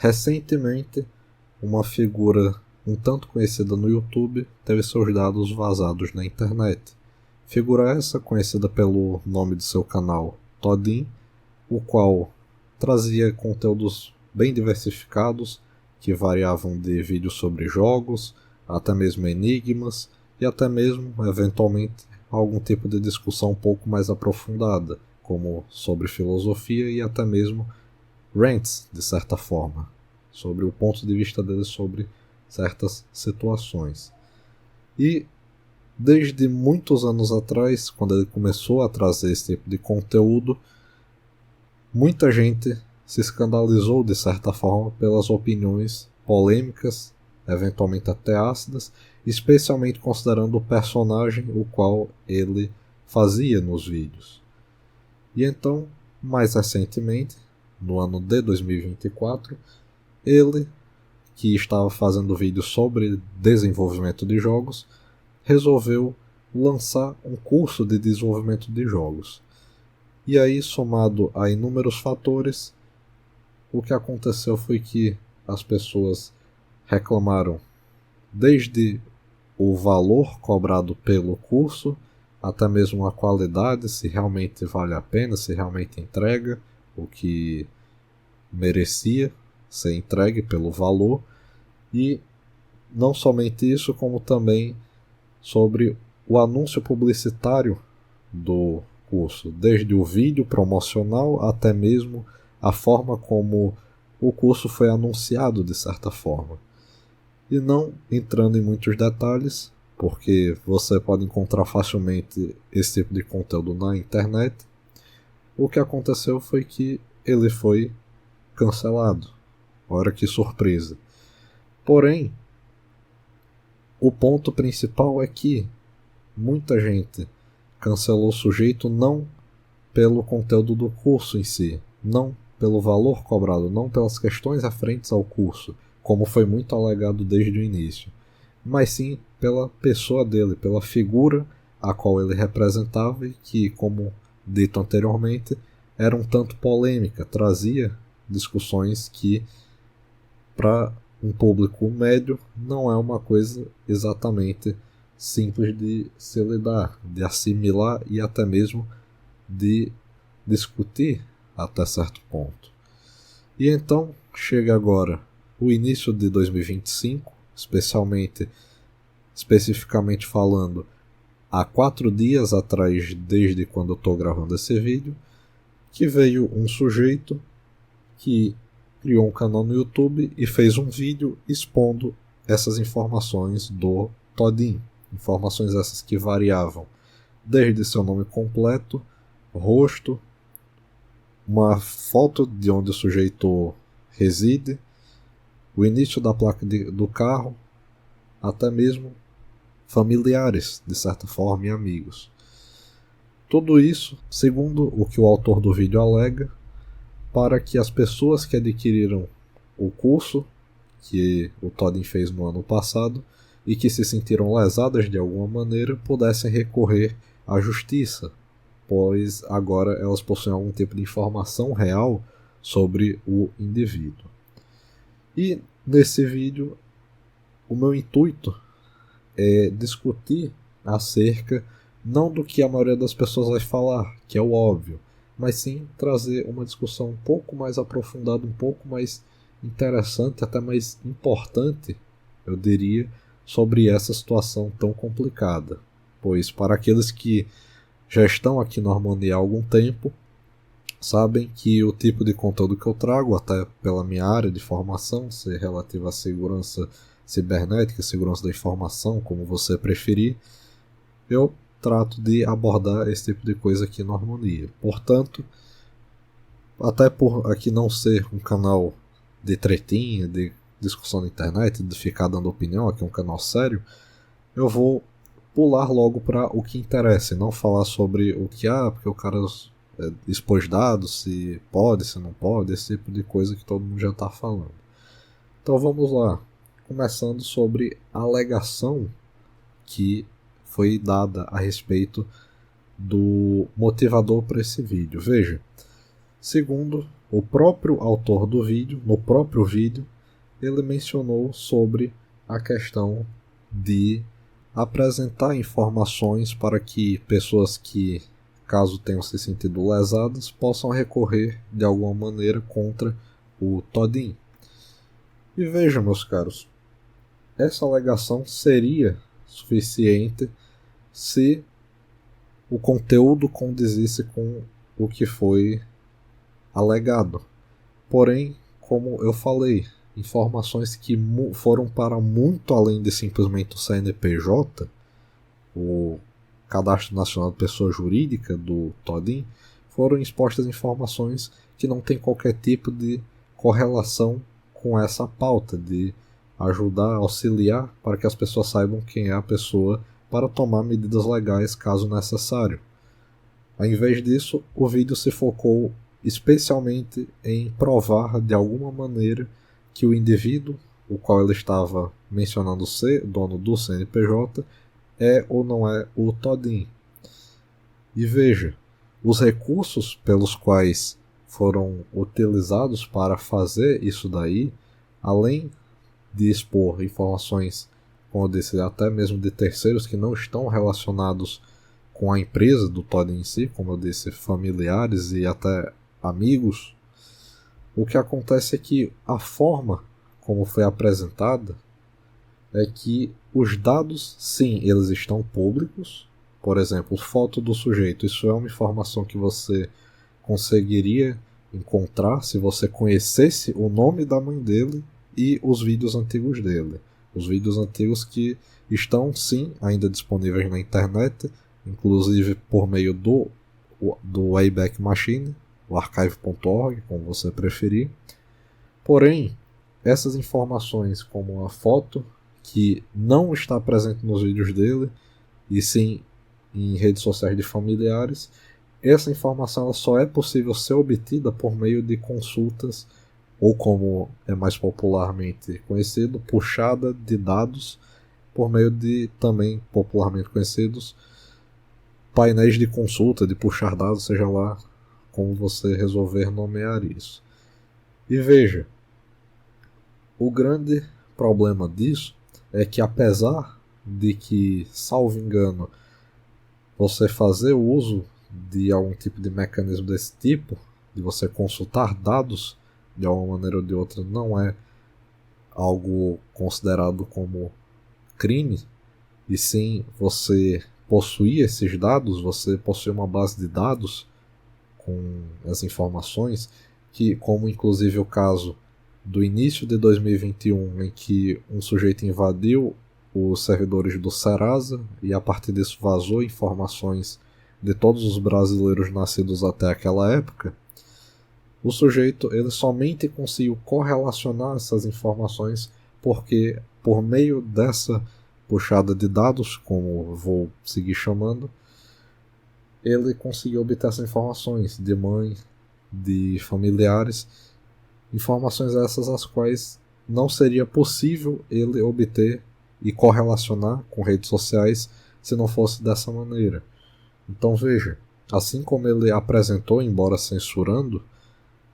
Recentemente, uma figura um tanto conhecida no YouTube teve seus dados vazados na internet. Figura essa conhecida pelo nome de seu canal Todinho, o qual trazia conteúdos bem diversificados, que variavam de vídeos sobre jogos, até mesmo enigmas, e até mesmo, eventualmente, algum tipo de discussão um pouco mais aprofundada, como sobre filosofia e até mesmo rants, de certa forma, sobre o ponto de vista dele sobre certas situações. E desde muitos anos atrás, quando ele começou a trazer esse tipo de conteúdo, muita gente se escandalizou de certa forma pelas opiniões polêmicas, eventualmente até ácidas, especialmente considerando o personagem o qual ele fazia nos vídeos. E então, mais recentemente, no ano de 2024, ele, que estava fazendo vídeos sobre desenvolvimento de jogos, resolveu lançar um curso de desenvolvimento de jogos. E aí, somado a inúmeros fatores, o que aconteceu foi que as pessoas reclamaram desde o valor cobrado pelo curso, até mesmo a qualidade, se realmente vale a pena, se realmente entrega o que merecia ser entregue pelo valor, e não somente isso, como também sobre o anúncio publicitário do curso, desde o vídeo promocional até mesmo a forma como o curso foi anunciado de certa forma. E não entrando em muitos detalhes, porque você pode encontrar facilmente esse tipo de conteúdo na internet, o que aconteceu foi que ele foi cancelado. Olha que surpresa. Porém, o ponto principal é que muita gente cancelou o sujeito não pelo conteúdo do curso em si, não pelo valor cobrado, não pelas questões referentes ao curso, como foi muito alegado desde o início, mas sim pela pessoa dele, pela figura a qual ele representava e que, como dito anteriormente, era um tanto polêmica, trazia discussões que, para um público médio, não é uma coisa exatamente simples de se lidar, de assimilar e até mesmo de discutir até certo ponto. E então chega agora o início de 2025, especificamente falando, há 4 dias atrás, desde quando eu estou gravando esse vídeo, que veio um sujeito que criou um canal no YouTube e fez um vídeo expondo essas informações do Todinho. Informações essas que variavam desde seu nome completo, rosto, uma foto de onde o sujeito reside, o início da placa do carro, até mesmo familiares, de certa forma, e amigos. Tudo isso, segundo o que o autor do vídeo alega, para que as pessoas que adquiriram o curso que o Todinho fez no ano passado e que se sentiram lesadas de alguma maneira pudessem recorrer à justiça, pois agora elas possuem algum tipo de informação real sobre o indivíduo. E nesse vídeo o meu intuito é discutir acerca não do que a maioria das pessoas vai falar, que é o óbvio, mas sim trazer uma discussão um pouco mais aprofundada, um pouco mais interessante, até mais importante, eu diria, sobre essa situação tão complicada. Pois para aqueles que já estão aqui no Harmonia há algum tempo, sabem que o tipo de conteúdo que eu trago, até pela minha área de formação, ser relativa à segurança cibernética, segurança da informação, como você preferir, eu trato de abordar esse tipo de coisa aqui no Harmonia. Portanto, até por aqui não ser um canal de tretinha, de discussão na internet, de ficar dando opinião, aqui é um canal sério, eu vou pular logo para o que interessa e não falar sobre o que porque o cara expôs dados, se pode, se não pode, esse tipo de coisa que todo mundo já está falando. Então vamos lá, começando sobre a alegação que foi dada a respeito do motivador para esse vídeo. Veja, segundo o próprio autor do vídeo, no próprio vídeo, ele mencionou sobre a questão de apresentar informações para que pessoas que, caso tenham se sentido lesadas, possam recorrer de alguma maneira contra o Todinho. E veja, meus caros, essa alegação seria suficiente se o conteúdo condizisse com o que foi alegado. Porém, como eu falei, informações que foram para muito além de simplesmente o CNPJ, o Cadastro Nacional de Pessoa Jurídica do Todinho, foram expostas informações que não têm qualquer tipo de correlação com essa pauta de ajudar, auxiliar para que as pessoas saibam quem é a pessoa para tomar medidas legais caso necessário. Ao invés disso, o vídeo se focou especialmente em provar de alguma maneira que o indivíduo, o qual ele estava mencionando ser dono do CNPJ, é ou não é o Todinho. E veja, os recursos pelos quais foram utilizados para fazer isso daí, além de expor informações, como eu disse, até mesmo de terceiros que não estão relacionados com a empresa do Todinho em si, como eu disse, familiares e até amigos, o que acontece é que a forma como foi apresentada é que os dados, sim, eles estão públicos. Por exemplo, foto do sujeito, isso é uma informação que você conseguiria encontrar se você conhecesse o nome da mãe dele e os vídeos antigos dele. Os vídeos antigos que estão, sim, ainda disponíveis na internet, inclusive por meio do Wayback Machine, o archive.org, como você preferir. Porém, essas informações, como a foto, que não está presente nos vídeos dele, e sim em redes sociais de familiares, essa informação ela só é possível ser obtida por meio de consultas, ou como é mais popularmente conhecido, puxada de dados, por meio de também popularmente conhecidos painéis de consulta, de puxar dados, seja lá como você resolver nomear isso. E veja, o grande problema disso é que, apesar de que, salvo engano, você fazer o uso de algum tipo de mecanismo desse tipo, de você consultar dados de alguma maneira ou de outra, não é algo considerado como crime, e sim você possuir esses dados, você possui uma base de dados com as informações, que, como inclusive o caso do início de 2021, em que um sujeito invadiu os servidores do Serasa e a partir disso vazou informações de todos os brasileiros nascidos até aquela época, o sujeito ele somente conseguiu correlacionar essas informações porque, por meio dessa puxada de dados, como vou seguir chamando, ele conseguiu obter essas informações de mãe, de familiares, informações essas as quais não seria possível ele obter e correlacionar com redes sociais se não fosse dessa maneira. Então veja, assim como ele apresentou, embora censurando,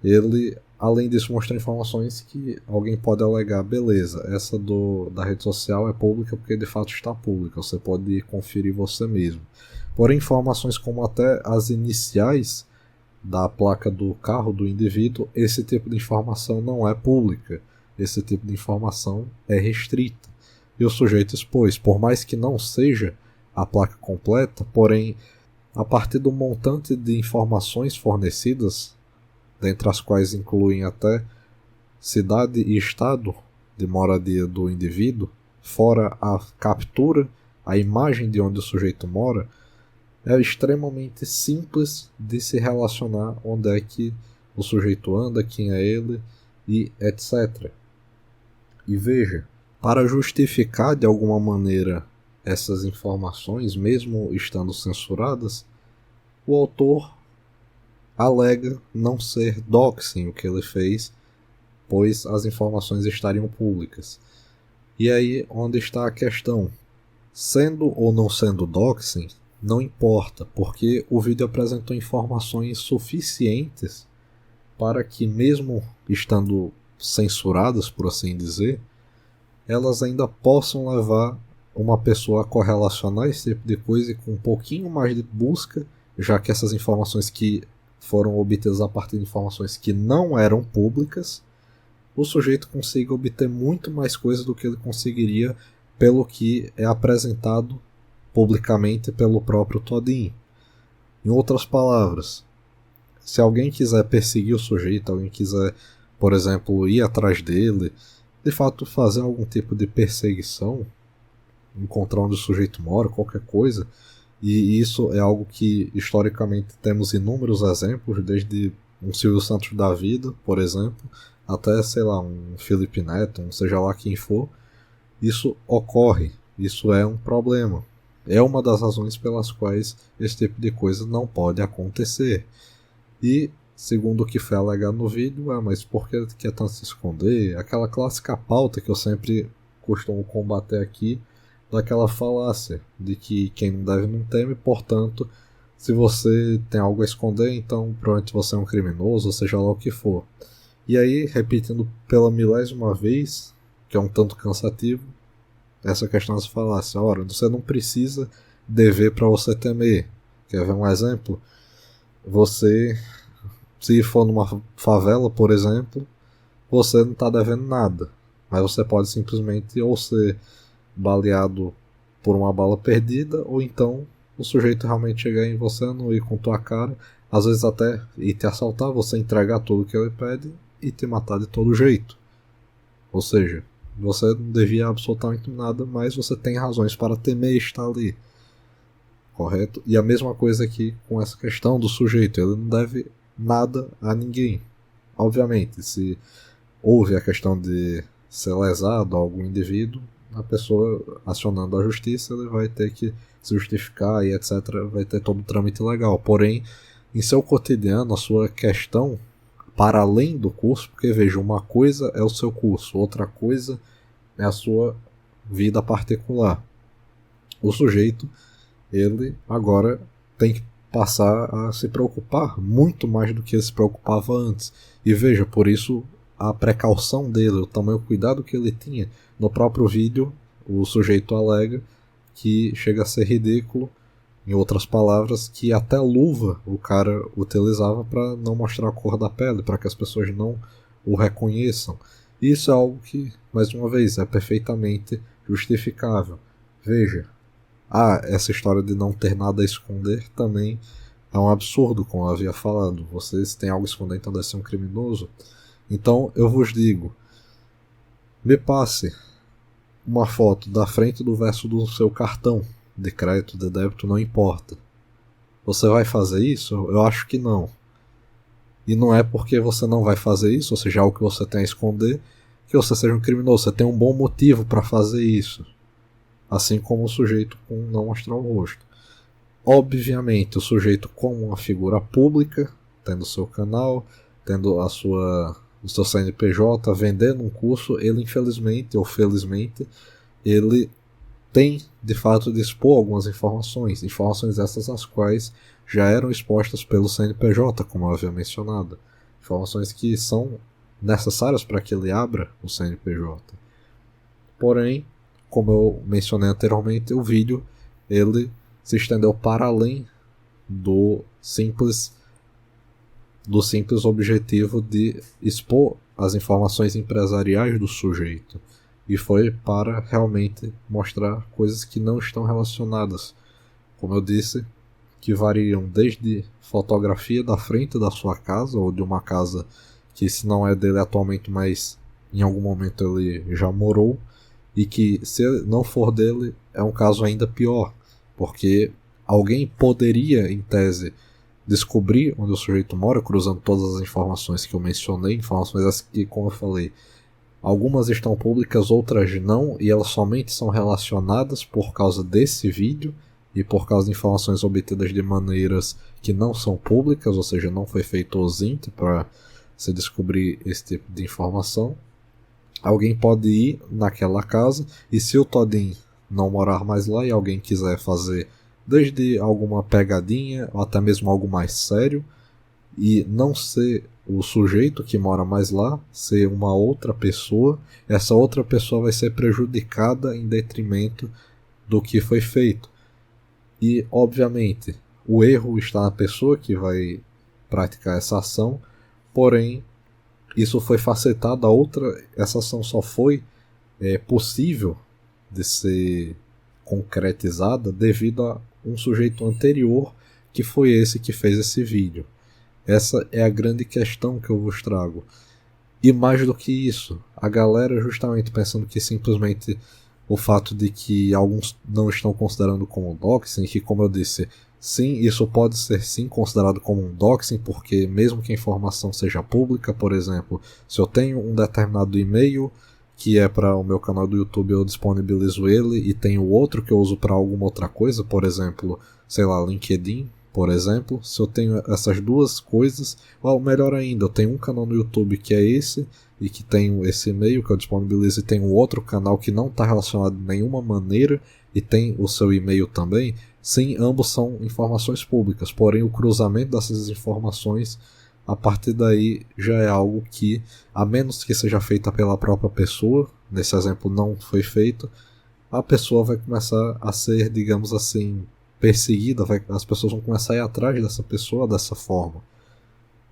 ele, além disso, mostrou informações que alguém pode alegar, beleza, essa da rede social é pública porque de fato está pública, você pode conferir você mesmo. Porém, informações como até as iniciais da placa do carro do indivíduo, esse tipo de informação não é pública, esse tipo de informação é restrita. E o sujeito expôs, por mais que não seja a placa completa, porém, a partir do montante de informações fornecidas, dentre as quais incluem até cidade e estado de moradia do indivíduo, fora a captura, a imagem de onde o sujeito mora, é extremamente simples de se relacionar onde é que o sujeito anda, quem é ele e etc. E veja, para justificar de alguma maneira essas informações, mesmo estando censuradas, o autor alega não ser doxing o que ele fez, pois as informações estariam públicas. E aí onde está a questão? Sendo ou não sendo doxing, não importa, porque o vídeo apresentou informações suficientes para que, mesmo estando censuradas, por assim dizer, elas ainda possam levar uma pessoa a correlacionar esse tipo de coisa e com um pouquinho mais de busca, já que essas informações que foram obtidas a partir de informações que não eram públicas, o sujeito consiga obter muito mais coisas do que ele conseguiria pelo que é apresentado publicamente pelo próprio Todinho. Em outras palavras, se alguém quiser perseguir o sujeito, alguém quiser, por exemplo, ir atrás dele, de fato fazer algum tipo de perseguição, encontrar onde o sujeito mora, qualquer coisa, e isso é algo que historicamente temos inúmeros exemplos, desde um Silvio Santos da vida, por exemplo, até, sei lá, um Felipe Neto, um seja lá quem for. Isso ocorre, isso é um problema. É uma das razões pelas quais esse tipo de coisa não pode acontecer. E, segundo o que foi alegado no vídeo, mas por que quer tanto se esconder? Aquela clássica pauta que eu sempre costumo combater aqui, daquela falácia de que quem não deve não teme, portanto, se você tem algo a esconder, então provavelmente você é um criminoso, ou seja lá o que for. E aí, repetindo pela milésima vez, que é um tanto cansativo, essa questão dessa falácia. Ora, você não precisa dever para você temer. Quer ver um exemplo? Você, se for numa favela, por exemplo, você não está devendo nada, mas você pode simplesmente ou ser baleado por uma bala perdida, ou então o sujeito realmente chegar em você, não ir com tua cara, às vezes até ir te assaltar, você entregar tudo que ele pede e te matar de todo jeito. Ou seja, você não devia absolutamente nada, mas você tem razões para temer estar ali. Correto? E a mesma coisa aqui com essa questão do sujeito, ele não deve nada a ninguém. Obviamente, se houve a questão de ser lesado a algum indivíduo, a pessoa acionando a justiça, ele vai ter que se justificar e etc. Vai ter todo o trâmite legal. Porém, em seu cotidiano, a sua questão, para além do curso, porque veja, uma coisa é o seu curso, outra coisa é a sua vida particular. O sujeito, ele agora tem que passar a se preocupar muito mais do que ele se preocupava antes. E veja, por isso a precaução dele, o tamanho cuidado que ele tinha. No próprio vídeo, o sujeito alega que chega a ser ridículo, em outras palavras, que até luva o cara utilizava para não mostrar a cor da pele, para que as pessoas não o reconheçam. Isso é algo que, mais uma vez, é perfeitamente justificável. Veja, essa história de não ter nada a esconder também é um absurdo, como eu havia falado. Vocês têm algo a esconder, então deve ser um criminoso. Então eu vos digo, me passe uma foto da frente do verso do seu cartão de crédito, de débito, não importa. Você vai fazer isso? Eu acho que não. E não é porque você não vai fazer isso, ou seja, algo que você tem a esconder, que você seja um criminoso. Você tem um bom motivo para fazer isso. Assim como o sujeito com não mostrar o rosto. Obviamente, o sujeito como uma figura pública, tendo seu canal, tendo o seu CNPJ, vendendo um curso, ele infelizmente ou felizmente, ele tem de fato de expor algumas informações essas as quais já eram expostas pelo CNPJ, como eu havia mencionado. Informações que são necessárias para que ele abra o CNPJ. Porém, como eu mencionei anteriormente, o vídeo ele se estendeu para além do simples objetivo de expor as informações empresariais do sujeito, e foi para realmente mostrar coisas que não estão relacionadas, como eu disse, que variam desde fotografia da frente da sua casa, ou de uma casa que se não é dele atualmente, mas em algum momento ele já morou, e que se não for dele é um caso ainda pior, porque alguém poderia, em tese, descobrir onde o sujeito mora, cruzando todas as informações que eu mencionei, informações essas que, como eu falei, algumas estão públicas, outras não, e elas somente são relacionadas por causa desse vídeo e por causa de informações obtidas de maneiras que não são públicas, ou seja, não foi feito o ZINT para se descobrir esse tipo de informação. Alguém pode ir naquela casa, e se o Todinho não morar mais lá e alguém quiser fazer desde alguma pegadinha ou até mesmo algo mais sério, e não ser o sujeito que mora mais lá ser uma outra pessoa, essa outra pessoa vai ser prejudicada em detrimento do que foi feito. E, obviamente, o erro está na pessoa que vai praticar essa ação, porém, isso foi facetado a outra, essa ação só foi possível de ser concretizada devido a um sujeito anterior que foi esse que fez esse vídeo. Essa é a grande questão que eu vos trago. E mais do que isso, a galera justamente pensando que simplesmente o fato de que alguns não estão considerando como doxing, que como eu disse, sim, isso pode ser sim considerado como um doxing, porque mesmo que a informação seja pública, por exemplo, se eu tenho um determinado e-mail que é para o meu canal do YouTube, eu disponibilizo ele, e tenho outro que eu uso para alguma outra coisa, por exemplo, sei lá, LinkedIn, por exemplo, se eu tenho essas duas coisas, ou melhor ainda, eu tenho um canal no YouTube que é esse, e que tem esse e-mail que eu disponibilizo, e tem um outro canal que não está relacionado de nenhuma maneira, e tem o seu e-mail também, sim, ambos são informações públicas, porém o cruzamento dessas informações, a partir daí já é algo que, a menos que seja feita pela própria pessoa, nesse exemplo não foi feito, a pessoa vai começar a ser, digamos assim, perseguida, as pessoas vão começar a ir atrás dessa pessoa dessa forma.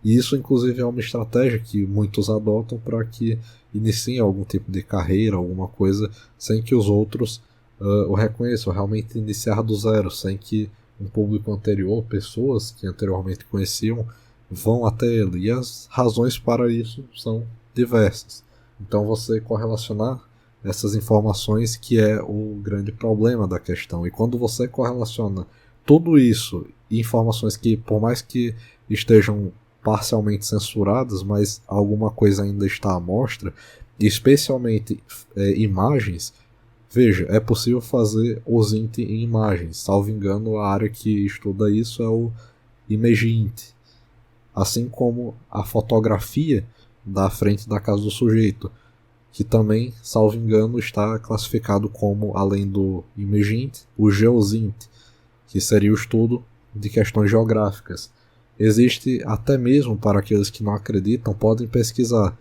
E isso inclusive é uma estratégia que muitos adotam para que iniciem algum tipo de carreira, alguma coisa, sem que os outros o reconheçam, realmente iniciar do zero, sem que um público anterior, pessoas que anteriormente conheciam, vão até ele. E as razões para isso são diversas. Então você correlacionar essas informações que é o grande problema da questão. E quando você correlaciona tudo isso e informações que, por mais que estejam parcialmente censuradas, mas alguma coisa ainda está à mostra, especialmente imagens, veja, é possível fazer OSINT em imagens. Salvo engano, a área que estuda isso é o ImageInt. Assim como a fotografia da frente da casa do sujeito, que também, salvo engano, está classificado como, além do ImageInt, o GeoSINT, que seria o estudo de questões geográficas. Existe até mesmo, para aqueles que não acreditam, podem pesquisar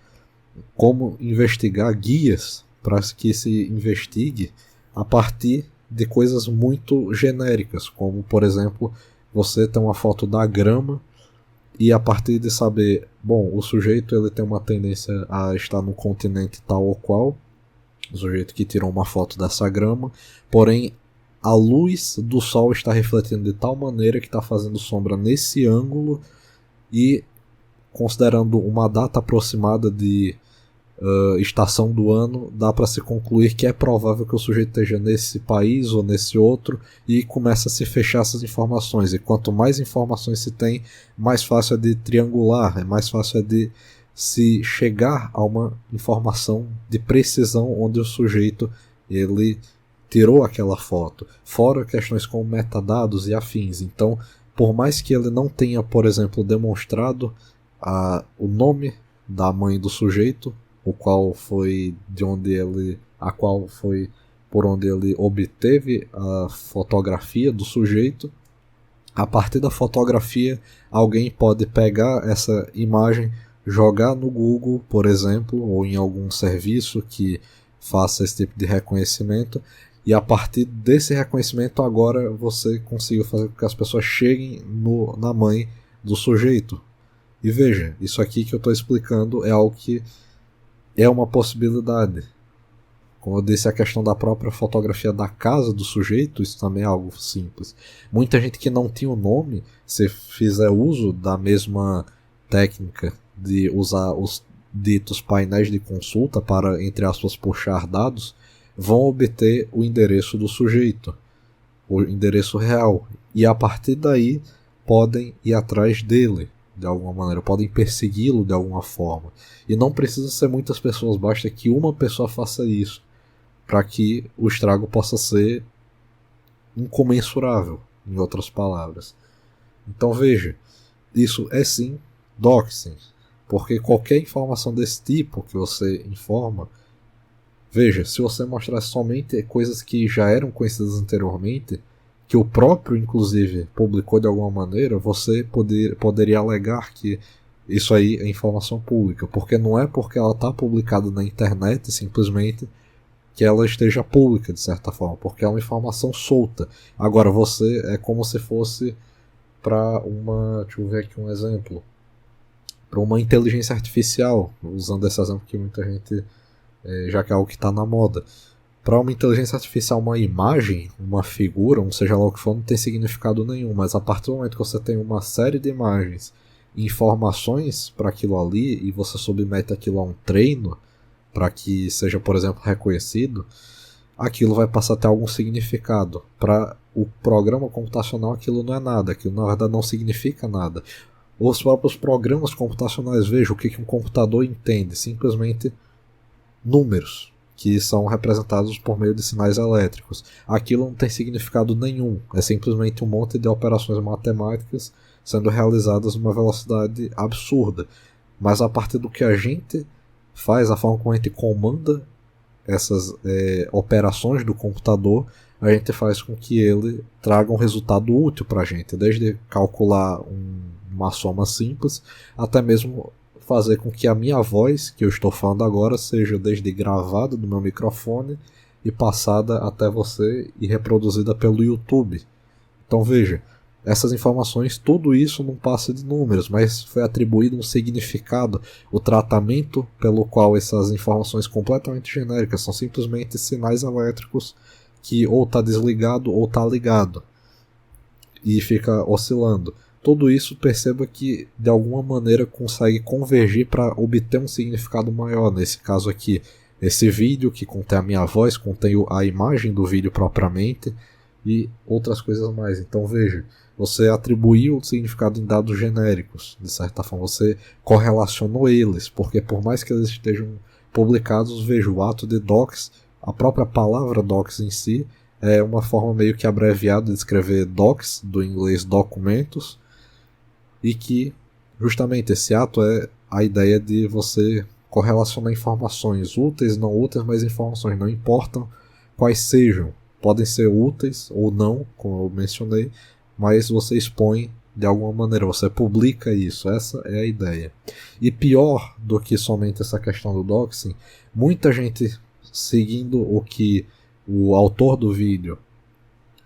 como investigar guias para que se investigue a partir de coisas muito genéricas, como, por exemplo, você tem uma foto da grama e a partir de saber, bom, o sujeito ele tem uma tendência a estar no continente tal ou qual, o sujeito que tirou uma foto dessa grama, porém a luz do sol está refletindo de tal maneira que está fazendo sombra nesse ângulo, e considerando uma data aproximada de estação do ano, dá para se concluir que é provável que o sujeito esteja nesse país ou nesse outro, e começa a se fechar essas informações. E quanto mais informações se tem, mais fácil é de triangular, é mais fácil é de se chegar a uma informação de precisão onde o sujeito ele tirou aquela foto, fora questões como metadados e afins. Então, por mais que ele não tenha, por exemplo, demonstrado o nome da mãe do sujeito, o qual foi de onde ele, a qual foi por onde ele obteve a fotografia do sujeito, a partir da fotografia alguém pode pegar essa imagem, jogar no Google, por exemplo, ou em algum serviço que faça esse tipo de reconhecimento, e a partir desse reconhecimento agora você conseguiu fazer com que as pessoas cheguem na mãe do sujeito. E veja, isso aqui que eu estou explicando é algo que é uma possibilidade. Como eu disse, a questão da própria fotografia da casa do sujeito, isso também é algo simples. Muita gente que não tinha o nome, se fizer uso da mesma técnica de usar os ditos painéis de consulta para, entre aspas, puxar dados, vão obter o endereço do sujeito, o endereço real, e a partir daí podem ir atrás dele de alguma maneira, podem persegui-lo de alguma forma. E não precisa ser muitas pessoas, basta que uma pessoa faça isso para que o estrago possa ser incomensurável, em outras palavras. Então veja, isso é sim doxing, porque qualquer informação desse tipo que você informa, veja, se você mostrar somente coisas que já eram conhecidas anteriormente, que o próprio, inclusive, publicou de alguma maneira, você poderia alegar que isso aí é informação pública, porque não é porque ela está publicada na internet simplesmente que ela esteja pública de certa forma, porque é uma informação solta. Agora você é como se fosse para uma, deixa eu ver aqui um exemplo, para uma inteligência artificial, usando esse exemplo que muita gente já que é algo que está na moda. Para uma inteligência artificial, uma imagem, uma figura, um seja lá o que for, não tem significado nenhum, mas a partir do momento que você tem uma série de imagens e informações para aquilo ali e você submete aquilo a um treino para que seja, por exemplo, reconhecido, aquilo vai passar a ter algum significado. Para o programa computacional aquilo não é nada, aquilo na verdade não significa nada. Os próprios programas computacionais, veja o que um computador entende, simplesmente números que são representados por meio de sinais elétricos. Aquilo não tem significado nenhum, é simplesmente um monte de operações matemáticas sendo realizadas numa velocidade absurda. Mas a partir do que a gente faz, a forma como a gente comanda essas operações do computador, a gente faz com que ele traga um resultado útil para a gente, desde calcular uma soma simples, até mesmo fazer com que a minha voz, que eu estou falando agora, seja desde gravada do meu microfone e passada até você e reproduzida pelo YouTube. Então veja, essas informações, tudo isso não passa de números, mas foi atribuído um significado. O tratamento pelo qual essas informações completamente genéricas são simplesmente sinais elétricos que ou está desligado ou está ligado e fica oscilando. Tudo isso perceba que de alguma maneira consegue convergir para obter um significado maior. Nesse caso aqui, esse vídeo que contém a minha voz, contém a imagem do vídeo propriamente e outras coisas mais. Então veja, você atribuiu o significado em dados genéricos, de certa forma, você correlacionou eles, porque por mais que eles estejam publicados, veja, o ato de docs, a própria palavra docs em si, é uma forma meio que abreviada de escrever docs, do inglês documentos, e que justamente esse ato é a ideia de você correlacionar informações úteis, não úteis, mas informações não importam quais sejam. Podem ser úteis ou não, como eu mencionei, mas você expõe de alguma maneira, você publica isso, essa é a ideia. E pior do que somente essa questão do doxing, muita gente seguindo o que o autor do vídeo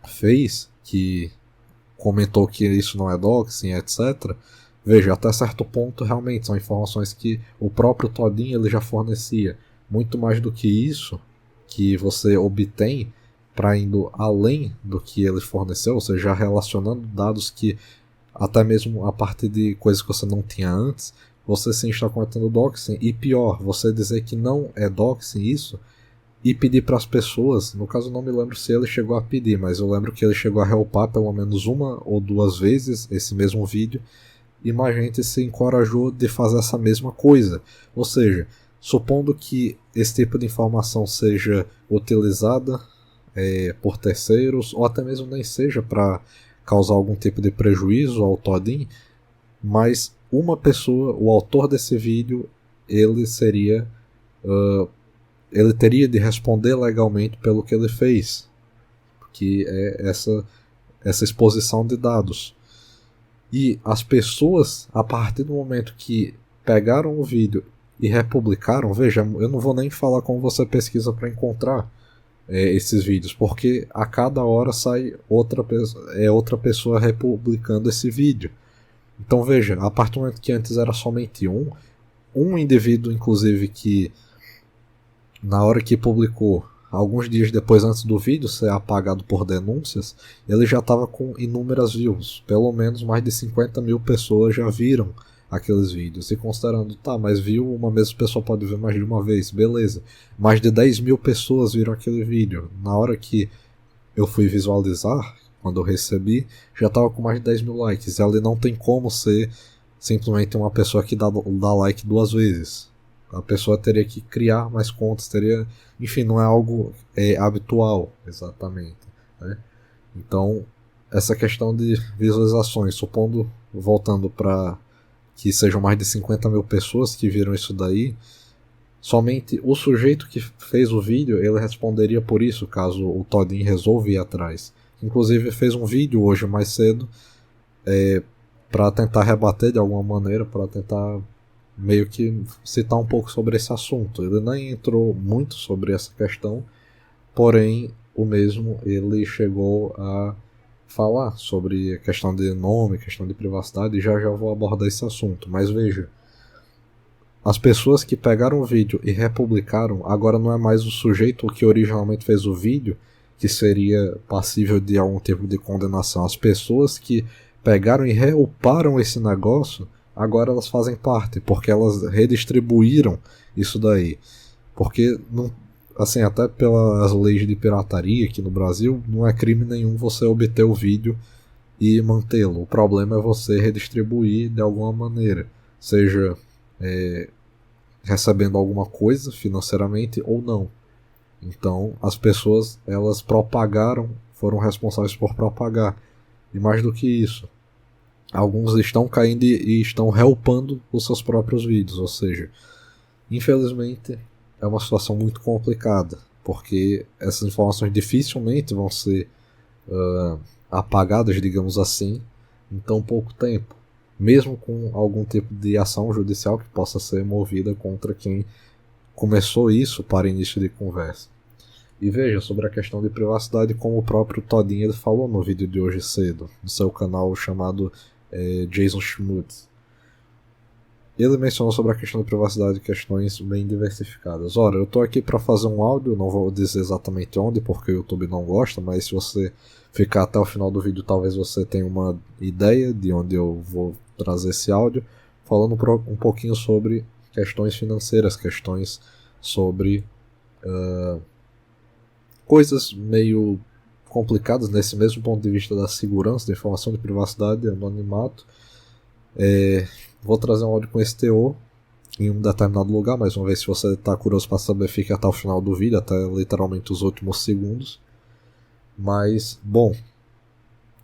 fez, que comentou que isso não é doxing, etc. Veja, até certo ponto realmente são informações que o próprio Todinho ele já fornecia. Muito mais do que isso que você obtém para indo além do que ele forneceu, ou seja, relacionando dados que até mesmo a partir de coisas que você não tinha antes, você sim está cometendo doxing. E pior, você dizer que não é doxing isso e pedir para as pessoas, no caso não me lembro se ele chegou a pedir, mas eu lembro que ele chegou a reupar pelo menos uma ou duas vezes esse mesmo vídeo, e mais gente se encorajou de fazer essa mesma coisa. Ou seja, supondo que esse tipo de informação seja utilizada por terceiros, ou até mesmo nem seja para causar algum tipo de prejuízo ao Todin, mas uma pessoa, o autor desse vídeo, ele seria ele teria de responder legalmente pelo que ele fez, que é essa exposição de dados. E as pessoas, a partir do momento que pegaram o vídeo e republicaram, veja, eu não vou nem falar como você pesquisa para encontrar esses vídeos, porque a cada hora sai outra pessoa republicando esse vídeo. Então veja, a partir do momento que antes era somente um indivíduo, inclusive, que na hora que publicou, alguns dias depois antes do vídeo ser apagado por denúncias, ele já estava com inúmeras views. Pelo menos mais de 50 mil pessoas já viram aqueles vídeos. E considerando, tá, mas viu uma mesma pessoa pode ver mais de uma vez, beleza. Mais de 10 mil pessoas viram aquele vídeo. Na hora que eu fui visualizar, quando eu recebi, já estava com mais de 10 mil likes. E ali não tem como ser simplesmente uma pessoa que dá like duas vezes. A pessoa teria que criar mais contas, enfim, não é algo habitual, exatamente, né? Então, essa questão de visualizações, supondo, voltando para que sejam mais de 50 mil pessoas que viram isso daí, somente o sujeito que fez o vídeo, ele responderia por isso, caso o Todin resolva ir atrás. Inclusive fez um vídeo hoje mais cedo, para tentar rebater de alguma maneira, para tentar meio que citar um pouco sobre esse assunto. Ele nem entrou muito sobre essa questão, porém o mesmo ele chegou a falar sobre a questão de nome, questão de privacidade, e já vou abordar esse assunto. Mas veja, as pessoas que pegaram o vídeo e republicaram, agora não é mais o sujeito que originalmente fez o vídeo que seria passível de algum tipo de condenação. As pessoas que pegaram e reuparam esse negócio, agora elas fazem parte, porque elas redistribuíram isso daí. Porque, não, assim, até pelas leis de pirataria aqui no Brasil, não é crime nenhum você obter o vídeo e mantê-lo. O problema é você redistribuir de alguma maneira, seja recebendo alguma coisa financeiramente ou não. Então as pessoas, elas propagaram, foram responsáveis por propagar. E mais do que isso, alguns estão caindo e estão reupando os seus próprios vídeos. Ou seja, infelizmente é uma situação muito complicada, porque essas informações dificilmente vão ser apagadas, digamos assim, em tão pouco tempo, mesmo com algum tipo de ação judicial que possa ser movida contra quem começou isso para início de conversa. E veja, sobre a questão de privacidade, como o próprio Todinho ele falou no vídeo de hoje cedo, no seu canal chamado Jason Schmutz. Ele mencionou sobre a questão de privacidade questões bem diversificadas. Ora, eu estou aqui para fazer um áudio, não vou dizer exatamente onde, porque o YouTube não gosta, mas se você ficar até o final do vídeo, talvez você tenha uma ideia de onde eu vou trazer esse áudio, falando um pouquinho sobre questões financeiras, questões sobre coisas meio complicadas nesse mesmo ponto de vista da segurança, da informação, de privacidade, anonimato. Vou trazer um áudio com esse teor em um determinado lugar, mais uma vez, se você está curioso para saber, fique até o final do vídeo, até literalmente os últimos segundos. Mas, bom,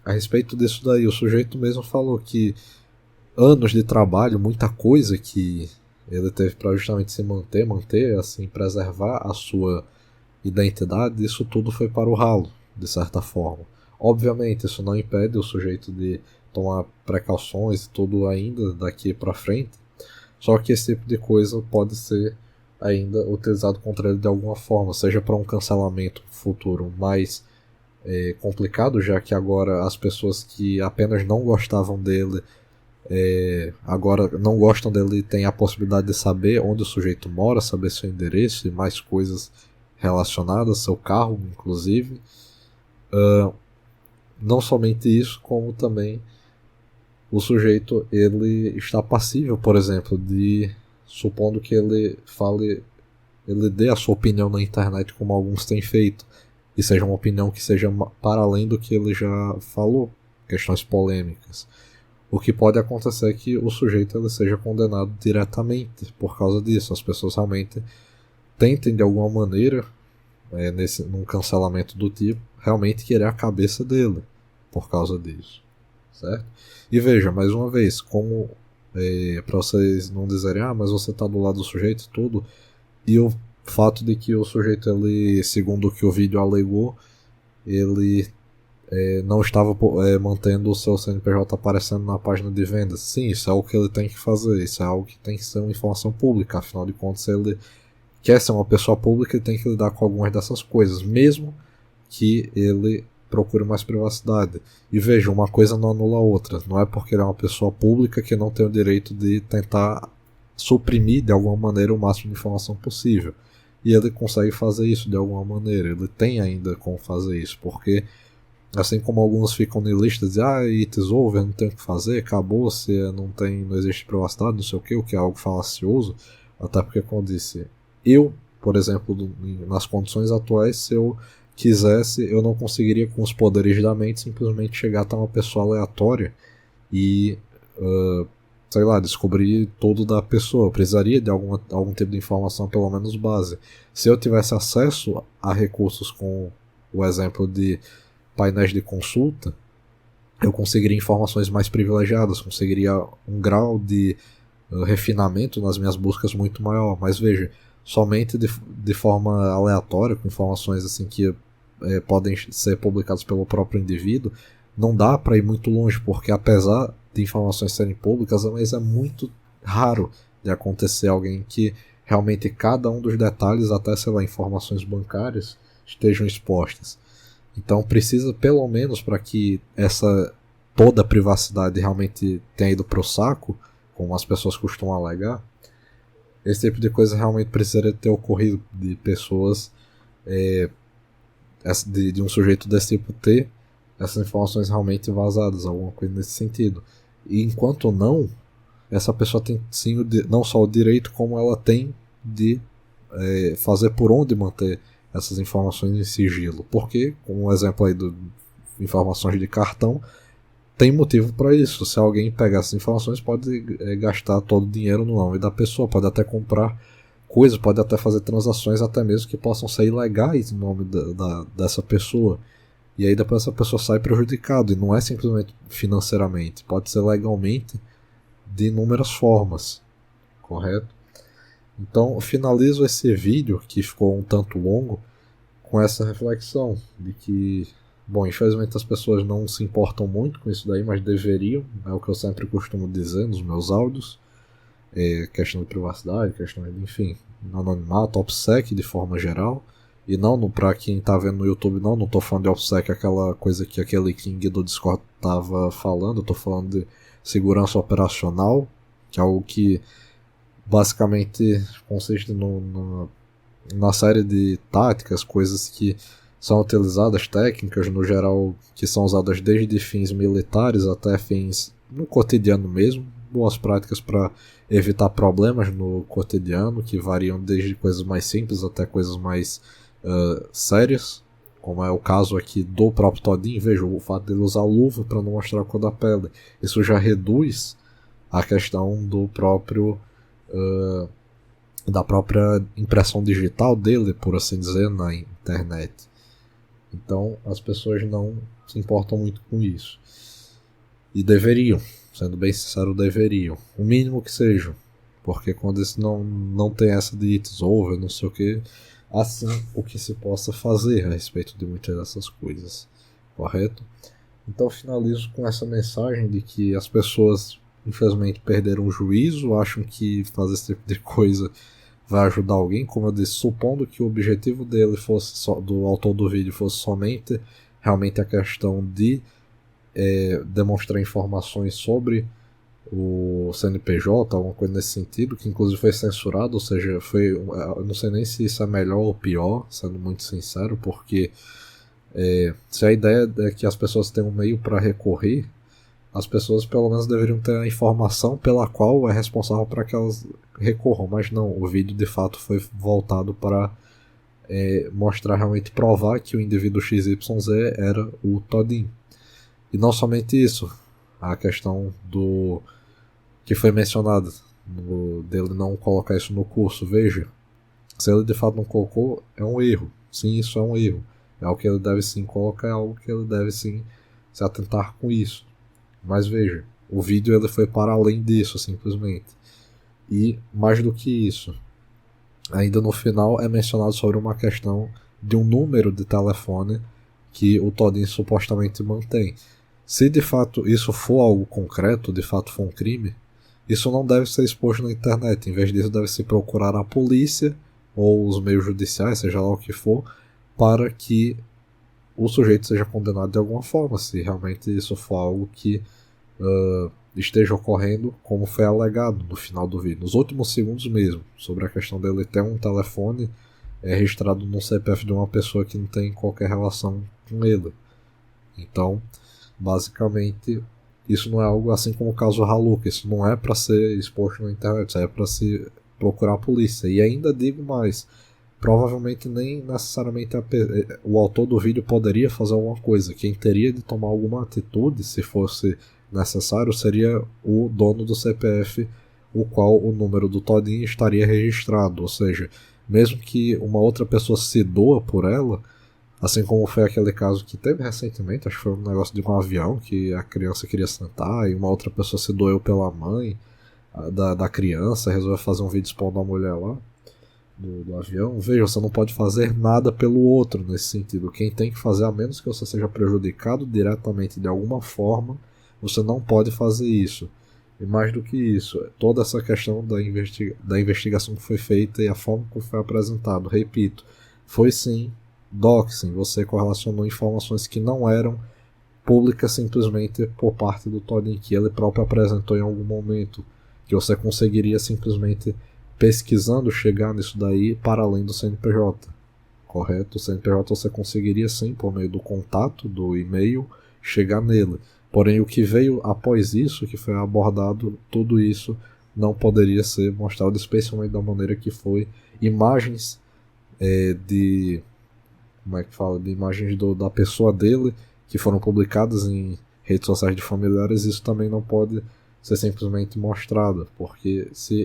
a respeito disso daí, o sujeito mesmo falou que anos de trabalho, muita coisa que ele teve para justamente se manter, assim, preservar a sua identidade, isso tudo foi para o ralo, de certa forma. Obviamente, isso não impede o sujeito de tomar precauções e tudo ainda daqui para frente, só que esse tipo de coisa pode ser ainda utilizado contra ele de alguma forma, seja para um cancelamento futuro mais complicado, já que agora as pessoas que apenas não gostavam dele agora não gostam dele e têm a possibilidade de saber onde o sujeito mora, saber seu endereço e mais coisas relacionadas, seu carro inclusive. Não somente isso, como também o sujeito ele está passível, por exemplo, de, supondo que ele dê a sua opinião na internet como alguns têm feito, e seja uma opinião que seja para além do que ele já falou, questões polêmicas. O que pode acontecer é que o sujeito ele seja condenado diretamente por causa disso. As pessoas realmente tentem de alguma maneira, num cancelamento do tipo, realmente querer a cabeça dele por causa disso, certo? E veja, mais uma vez, como para vocês não dizerem, mas você está do lado do sujeito e tudo, e o fato de que o sujeito, ele, segundo o que o vídeo alegou, ele não estava mantendo o seu CNPJ aparecendo na página de vendas. Sim, isso é o que ele tem que fazer, isso é algo que tem que ser uma informação pública, afinal de contas, se ele quer ser uma pessoa pública, ele tem que lidar com algumas dessas coisas, mesmo que ele procure mais privacidade. E veja, uma coisa não anula a outra, não é porque ele é uma pessoa pública que não tem o direito de tentar suprimir de alguma maneira o máximo de informação possível. E ele consegue fazer isso de alguma maneira, ele tem ainda como fazer isso, porque assim como alguns ficam nihilistas e it is over, não tem o que fazer, acabou, se não existe privacidade, não sei o que é algo falacioso, até porque, como eu disse, eu, por exemplo, nas condições atuais, se eu quisesse, eu não conseguiria com os poderes da mente simplesmente chegar até uma pessoa aleatória e, sei lá, descobrir tudo da pessoa. Eu precisaria de algum tipo de informação, pelo menos base. Se eu tivesse acesso a recursos com o exemplo de painéis de consulta, eu conseguiria informações mais privilegiadas, conseguiria um grau de refinamento nas minhas buscas muito maior. Mas veja, somente de forma aleatória, com informações assim que podem ser publicadas pelo próprio indivíduo, não dá para ir muito longe, porque apesar de informações serem públicas, mas é muito raro de acontecer alguém que realmente cada um dos detalhes, até sei lá, informações bancárias, estejam expostas. Então precisa pelo menos, para que essa toda a privacidade realmente tenha ido pro saco, como as pessoas costumam alegar, esse tipo de coisa realmente precisaria ter ocorrido, de pessoas, de um sujeito desse tipo ter essas informações realmente vazadas, alguma coisa nesse sentido. E enquanto não, essa pessoa tem sim não só o direito, como ela tem de fazer por onde manter essas informações em sigilo. Porque, como um exemplo aí de informações de cartão, tem motivo para isso. Se alguém pegar essas informações, pode gastar todo o dinheiro no nome da pessoa, pode até comprar coisas, pode até fazer transações até mesmo que possam ser ilegais no nome dessa pessoa. E aí depois essa pessoa sai prejudicada, e não é simplesmente financeiramente, pode ser legalmente, de inúmeras formas, correto? Então finalizo esse vídeo, que ficou um tanto longo, com essa reflexão de que, bom, infelizmente as pessoas não se importam muito com isso daí, mas deveriam, é o que eu sempre costumo dizer nos meus áudios, questão de privacidade, questão de, enfim, anonimato, OPSEC de forma geral. E não, pra quem tá vendo no YouTube, não tô falando de OPSEC, aquela coisa que aquele King do Discord tava falando, eu tô falando de segurança operacional, que é algo que basicamente consiste na série de táticas, coisas que são utilizadas, técnicas no geral, que são usadas desde fins militares até fins no cotidiano mesmo, boas práticas para evitar problemas no cotidiano, que variam desde coisas mais simples até coisas mais sérias, como é o caso aqui do próprio Todinho. Veja, o fato dele usar luva para não mostrar a cor da pele, isso já reduz a questão do próprio da própria impressão digital dele, por assim dizer, na internet. Então as pessoas não se importam muito com isso, e deveriam, sendo bem sincero, deveriam, o mínimo que seja, porque quando isso não tem essa de it's over, não sei o que, assim o que se possa fazer a respeito de muitas dessas coisas, correto? Então finalizo com essa mensagem de que as pessoas infelizmente perderam o juízo, acham que fazer esse tipo de coisa vai ajudar alguém, como eu disse, supondo que o objetivo dele fosse do autor do vídeo fosse somente realmente a questão de demonstrar informações sobre o CNPJ, alguma coisa nesse sentido, que inclusive foi censurado, ou seja, eu não sei nem se isso é melhor ou pior, sendo muito sincero, porque se a ideia é que as pessoas tenham um meio para recorrer, as pessoas pelo menos deveriam ter a informação pela qual é responsável para que elas recorram, mas não, o vídeo de fato foi voltado para mostrar, realmente provar que o indivíduo XYZ era o Todinho. E não somente isso, a questão do que foi mencionado dele não colocar isso no curso, veja, se ele de fato não colocou, é um erro, sim, isso é um erro, é algo que ele deve sim colocar, é algo que ele deve sim se atentar com isso. Mas veja, o vídeo ele foi para além disso, simplesmente. E mais do que isso, ainda no final é mencionado sobre uma questão de um número de telefone que o Todinho supostamente mantém. Se de fato isso for algo concreto, de fato for um crime, isso não deve ser exposto na internet. Em vez disso, deve se procurar a polícia ou os meios judiciais, seja lá o que for, para que o sujeito seja condenado de alguma forma, se realmente isso for algo que esteja ocorrendo, como foi alegado no final do vídeo, nos últimos segundos mesmo, sobre a questão dele ter um telefone registrado no CPF de uma pessoa que não tem qualquer relação com ele. Então, basicamente, isso não é algo assim como o caso Haluca, isso não é para ser exposto na internet, isso é para se procurar a polícia. E ainda digo mais, provavelmente nem necessariamente o autor do vídeo poderia fazer alguma coisa. Quem teria de tomar alguma atitude, se fosse necessário, seria o dono do CPF, o qual o número do Todinho estaria registrado. Ou seja, mesmo que uma outra pessoa se doa por ela, assim como foi aquele caso que teve recentemente, acho que foi um negócio de um avião que a criança queria sentar e uma outra pessoa se doeu pela mãe da criança, resolveu fazer um vídeo expondo a mulher lá do avião. Veja, você não pode fazer nada pelo outro nesse sentido. Quem tem que fazer, a menos que você seja prejudicado diretamente de alguma forma, você não pode fazer isso. E mais do que isso, toda essa questão da investigação que foi feita e a forma como foi apresentado, repito, foi sim doxing, você correlacionou informações que não eram públicas simplesmente por parte do Todin, que ele próprio apresentou em algum momento, que você conseguiria simplesmente pesquisando chegar nisso daí para além do CNPJ, correto? O CNPJ você conseguiria sim, por meio do contato, do e-mail, chegar nele. Porém, o que veio após isso, que foi abordado, tudo isso não poderia ser mostrado, especialmente da maneira que foi. Imagens de... como é que fala? De imagens da pessoa dele, que foram publicadas em redes sociais de familiares, isso também não pode ser simplesmente mostrado, porque se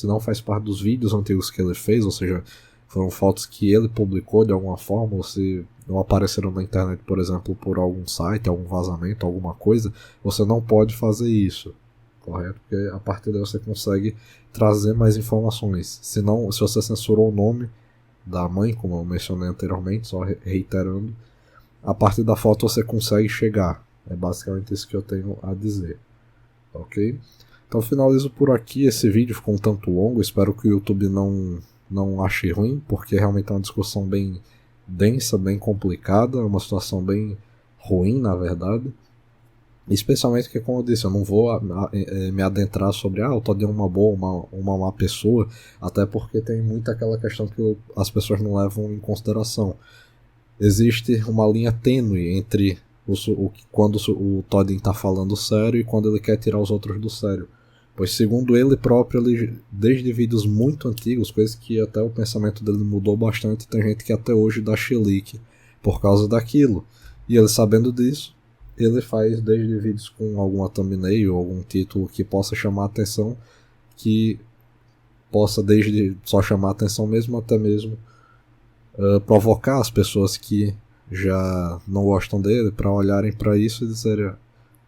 não faz parte dos vídeos antigos que ele fez, ou seja, foram fotos que ele publicou de alguma forma, ou se não apareceram na internet, por exemplo, por algum site, algum vazamento, alguma coisa, você não pode fazer isso, correto? Porque a partir daí você consegue trazer mais informações. Se você censurou o nome da mãe, como eu mencionei anteriormente, só reiterando, a partir da foto você consegue chegar. É basicamente isso que eu tenho a dizer. Ok? Então finalizo por aqui. Esse vídeo ficou um tanto longo, espero que o YouTube não ache ruim, porque realmente é uma discussão bem densa, bem complicada, é uma situação bem ruim, na verdade. Especialmente porque, como eu disse, eu não vou me adentrar sobre o Todd é uma boa, uma má pessoa, até porque tem muita aquela questão que as pessoas não levam em consideração. Existe uma linha tênue entre quando o Todd está falando sério e quando ele quer tirar os outros do sério. Pois, segundo ele próprio, desde vídeos muito antigos, coisas que até o pensamento dele mudou bastante, tem gente que até hoje dá chilique por causa daquilo. E ele, sabendo disso, ele faz desde vídeos com alguma thumbnail ou algum título que possa chamar a atenção, que possa desde só chamar a atenção mesmo, até mesmo provocar as pessoas que já não gostam dele para olharem para isso e dizerem: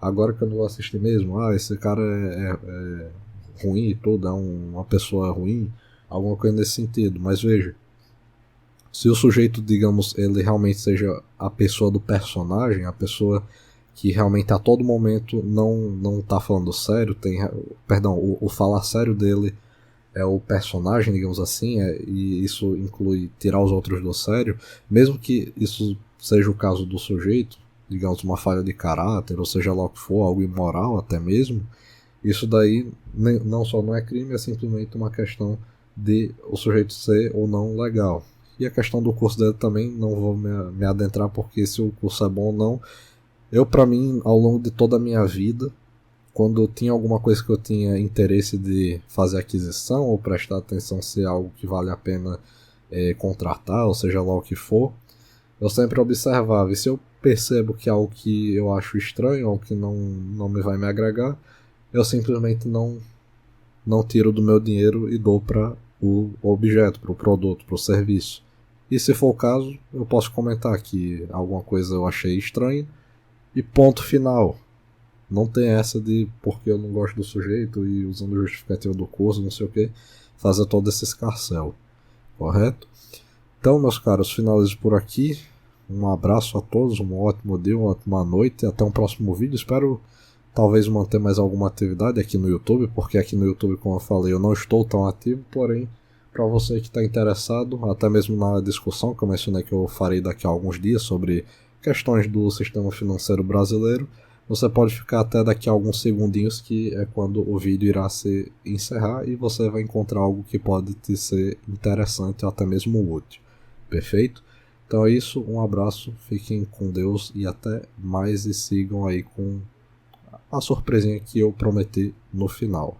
agora que eu não vou assistir mesmo, esse cara é ruim e tudo, é uma pessoa ruim, alguma coisa nesse sentido. Mas veja, se o sujeito, digamos, ele realmente seja a pessoa do personagem, a pessoa que realmente a todo momento não tá falando sério, o falar sério dele é o personagem, digamos assim, e isso inclui tirar os outros do sério, mesmo que isso seja o caso do sujeito, digamos, uma falha de caráter, ou seja lá o que for, algo imoral até mesmo, isso daí não só não é crime, é simplesmente uma questão de o sujeito ser ou não legal. E a questão do curso dele também não vou me adentrar, porque se o curso é bom ou não, para mim, ao longo de toda a minha vida, quando eu tinha alguma coisa que eu tinha interesse de fazer aquisição ou prestar atenção se é algo que vale a pena contratar, ou seja lá o que for, eu sempre observava. E se eu percebo que é algo que eu acho estranho, algo que não me vai me agregar, eu simplesmente não tiro do meu dinheiro e dou para o objeto, para o produto, para o serviço. E se for o caso, eu posso comentar que alguma coisa eu achei estranha e ponto final. Não tem essa de porque eu não gosto do sujeito e usando o justificativo do curso, não sei o que, fazer todo esse escarcéu. Correto? Então, meus caros, finalizo por aqui. Um abraço a todos, um ótimo dia, uma ótima noite e até um próximo vídeo. Espero talvez manter mais alguma atividade aqui no YouTube, porque aqui no YouTube, como eu falei, eu não estou tão ativo, porém, para você que está interessado, até mesmo na discussão que eu mencionei que eu farei daqui a alguns dias sobre questões do sistema financeiro brasileiro, você pode ficar até daqui a alguns segundinhos, que é quando o vídeo irá se encerrar e você vai encontrar algo que pode te ser interessante ou até mesmo útil. Perfeito? Então é isso, um abraço, fiquem com Deus e até mais, e sigam aí com a surpresinha que eu prometi no final.